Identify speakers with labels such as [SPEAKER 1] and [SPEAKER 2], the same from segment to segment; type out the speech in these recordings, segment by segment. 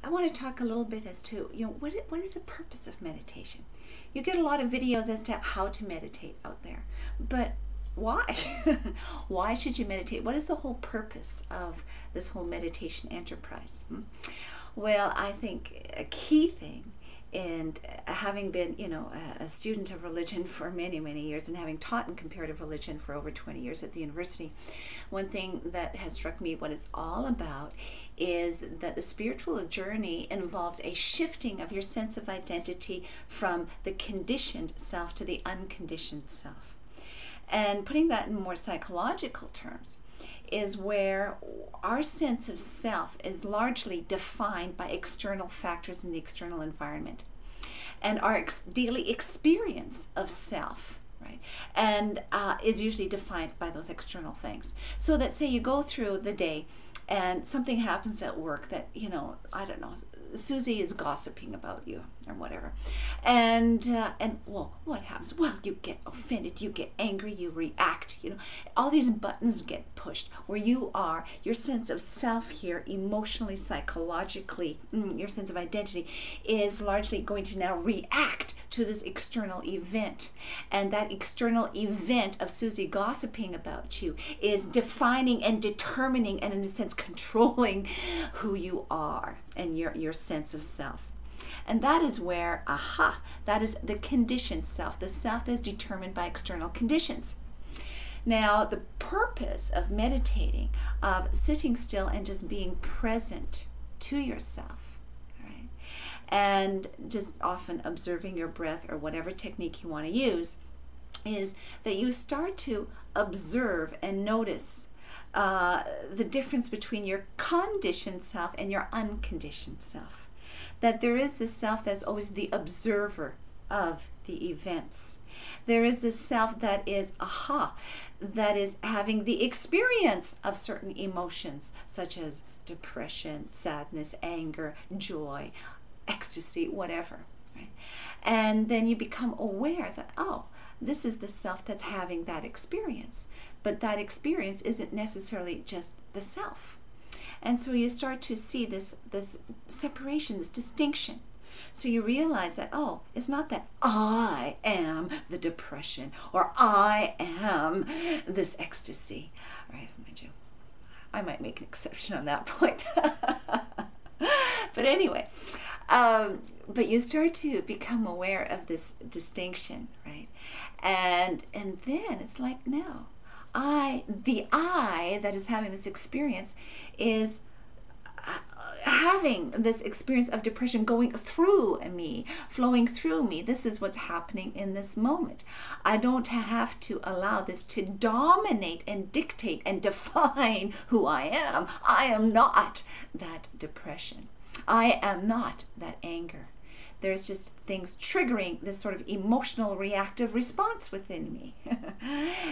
[SPEAKER 1] I want to talk a little bit as to, what is the purpose of meditation? You get a lot of videos as to how to meditate out there, but why? Why should you meditate? What is the whole purpose of this whole meditation enterprise? Well, I think a key thing, and having been, a student of religion for many, many years and having taught in comparative religion for over 20 years at the university, one thing that has struck me what it's all about is that the spiritual journey involves a shifting of your sense of identity from the conditioned self to the unconditioned self. And putting that in more psychological terms is where our sense of self is largely defined by external factors in the external environment. And our daily experience of self, right, and is usually defined by those external things. So that, say, you go through the day and something happens at work that, I don't know, Susie is gossiping about you or whatever. And well, what happens? Well, you get offended, you get angry, you react, all these buttons get pushed where you are, your sense of self here, emotionally, psychologically, your sense of identity is largely going to now react to this external event. And that external event of Susie gossiping about you is defining and determining and, in a sense, controlling who you are and your sense of self. And that is where, that is the conditioned self, the self that's determined by external conditions. Now, the purpose of meditating, of sitting still and just being present to yourself, right, and just often observing your breath or whatever technique you want to use, is that you start to observe and notice the difference between your conditioned self and your unconditioned self. That there is this self that's always the observer of the events. There is this self that is, that is having the experience of certain emotions, such as depression, sadness, anger, joy, ecstasy, whatever. Right? And then you become aware that, this is the self that's having that experience. But that experience isn't necessarily just the self. And so you start to see this separation, this distinction. So you realize that, it's not that I am the depression or I am this ecstasy. Right, mind you, I might make an exception on that point. But anyway, but you start to become aware of this distinction, right? And then it's like, no, the I that is having this experience is having this experience of depression going through me, flowing through me. This is what's happening in this moment. I don't have to allow this to dominate and dictate and define who I am. I am not that depression. I am not that anger. There's just things triggering this sort of emotional reactive response within me.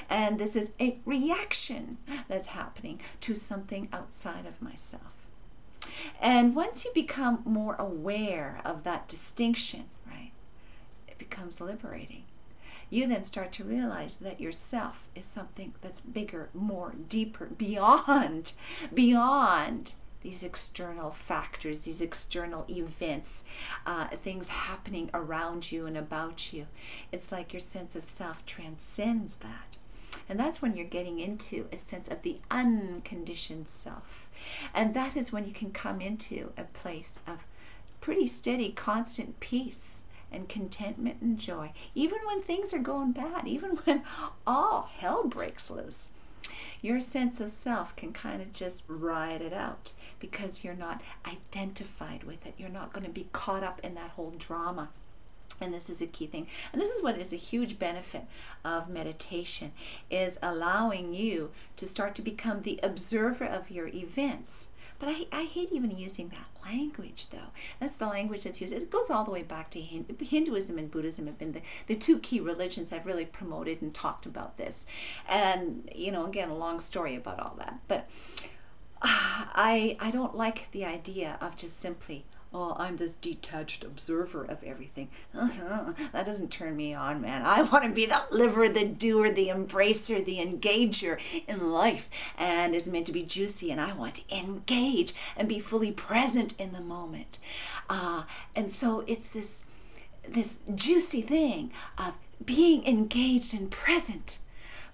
[SPEAKER 1] And this is a reaction that's happening to something outside of myself. And once you become more aware of that distinction, right, it becomes liberating. You then start to realize that yourself is something that's bigger, more deeper, beyond these external factors, these external events, things happening around you and about you. It's like your sense of self transcends that. And that's when you're getting into a sense of the unconditioned self. And that is when you can come into a place of pretty steady, constant peace and contentment and joy, even when things are going bad, even when all hell breaks loose. Your sense of self can kind of just ride it out because you're not identified with it. You're not going to be caught up in that whole drama. And this is a key thing. And this is what is a huge benefit of meditation, is allowing you to start to become the observer of your events. But I hate even using that language, though. That's the language that's used. It goes all the way back to Hinduism and Buddhism have been the two key religions I've really promoted and talked about this. And, again, a long story about all that. But I don't like the idea of just simply oh, I'm this detached observer of everything. That doesn't turn me on, man. I want to be the liver, the doer, the embracer, the engager in life. And it's meant to be juicy, and I want to engage and be fully present in the moment. And so it's this juicy thing of being engaged and present,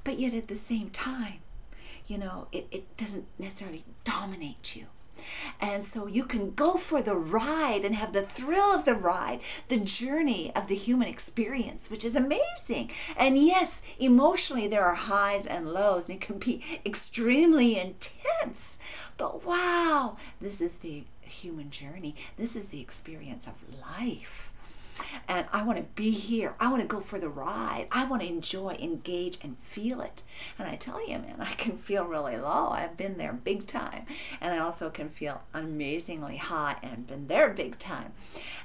[SPEAKER 1] but yet at the same time, it doesn't necessarily dominate you. And so you can go for the ride and have the thrill of the ride, the journey of the human experience, which is amazing. And yes, emotionally there are highs and lows, and it can be extremely intense. But wow, this is the human journey. This is the experience of life. And I want to be here. I want to go for the ride. I want to enjoy, engage, and feel it. And I tell you, man, I can feel really low. I've been there big time. And I also can feel amazingly high and been there big time.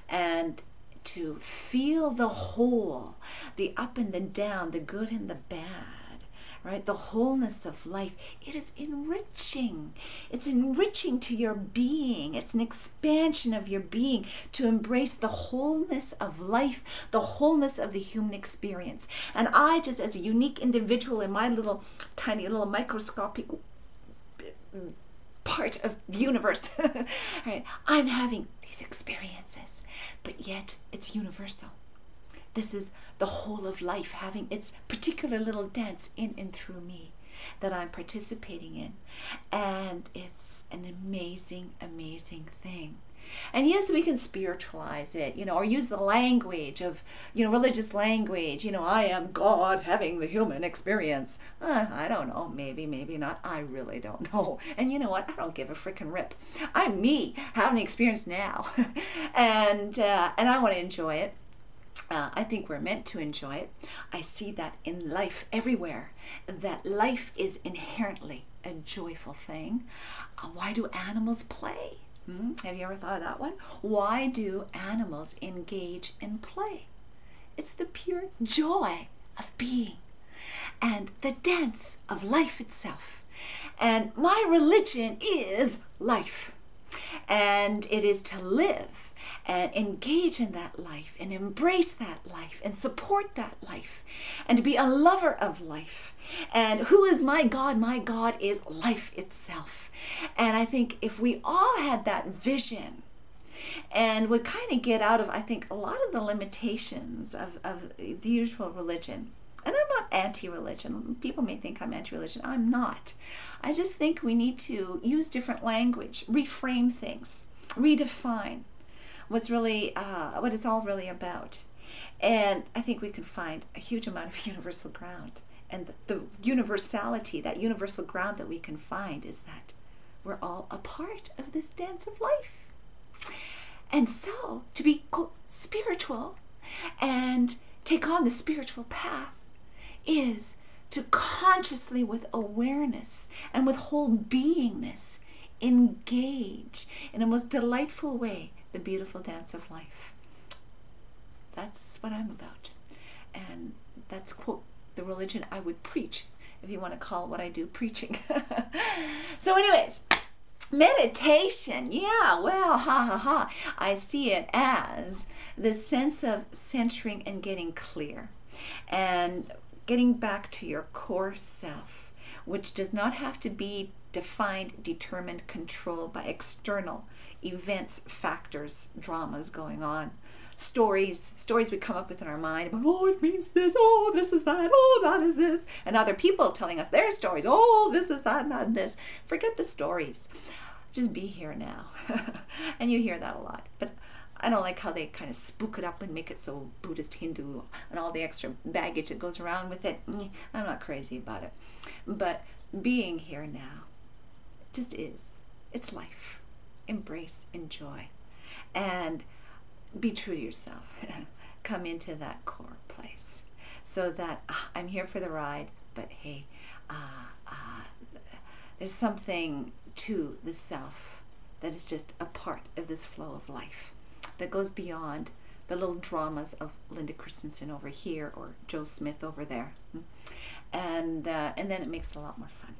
[SPEAKER 1] And to feel the whole, the up and the down, the good and the bad, right? The wholeness of life. It is enriching. It's enriching to your being. It's an expansion of your being to embrace the wholeness of life, the wholeness of the human experience. And I just, as a unique individual in my little, tiny little microscopic part of the universe, right? I'm having these experiences, but yet it's universal. This is the whole of life having its particular little dance in and through me that I'm participating in. And it's an amazing, amazing thing. And yes, we can spiritualize it, or use the language of, religious language. I am God having the human experience. I don't know. Maybe, maybe not. I really don't know. And you know what? I don't give a frickin' rip. I'm me having the experience now. and I want to enjoy it. I think we're meant to enjoy it. I see that in life everywhere, that life is inherently a joyful thing. Why do animals play? Have you ever thought of that one? Why do animals engage in play? It's the pure joy of being and the dance of life itself. And my religion is life. And it is to live and engage in that life and embrace that life and support that life and to be a lover of life. And who is my God? My God is life itself. And I think if we all had that vision and would kind of get out of, I think, a lot of the limitations of the usual religion. And I'm not anti-religion. People may think I'm anti-religion. I'm not. I just think we need to use different language, reframe things, redefine what's really, what it's all really about. And I think we can find a huge amount of universal ground. And the universality, that universal ground that we can find is that we're all a part of this dance of life. And so, to be spiritual and take on the spiritual path is to consciously, with awareness and with whole beingness, engage in a most delightful way the beautiful dance of life. That's what I'm about. And that's, quote, the religion I would preach, if you want to call what I do preaching. So anyways, meditation, yeah, well, I see it as the sense of centering and getting clear and getting back to your core self, which does not have to be defined, determined, controlled by external events, factors, dramas going on. Stories we come up with in our mind about, oh, it means this, oh, this is that, oh, that is this, and other people telling us their stories, oh, this is that, and that, and this. Forget the stories. Just be here now. And you hear that a lot. But I don't like how they kind of spook it up and make it so Buddhist, Hindu, and all the extra baggage that goes around with it. I'm not crazy about it. But being here now just is. It's life. Embrace, enjoy, and be true to yourself. Come into that core place so that I'm here for the ride, but hey, there's something to the self that is just a part of this flow of life that goes beyond the little dramas of Linda Christensen over here or Joe Smith over there. And then it makes it a lot more fun.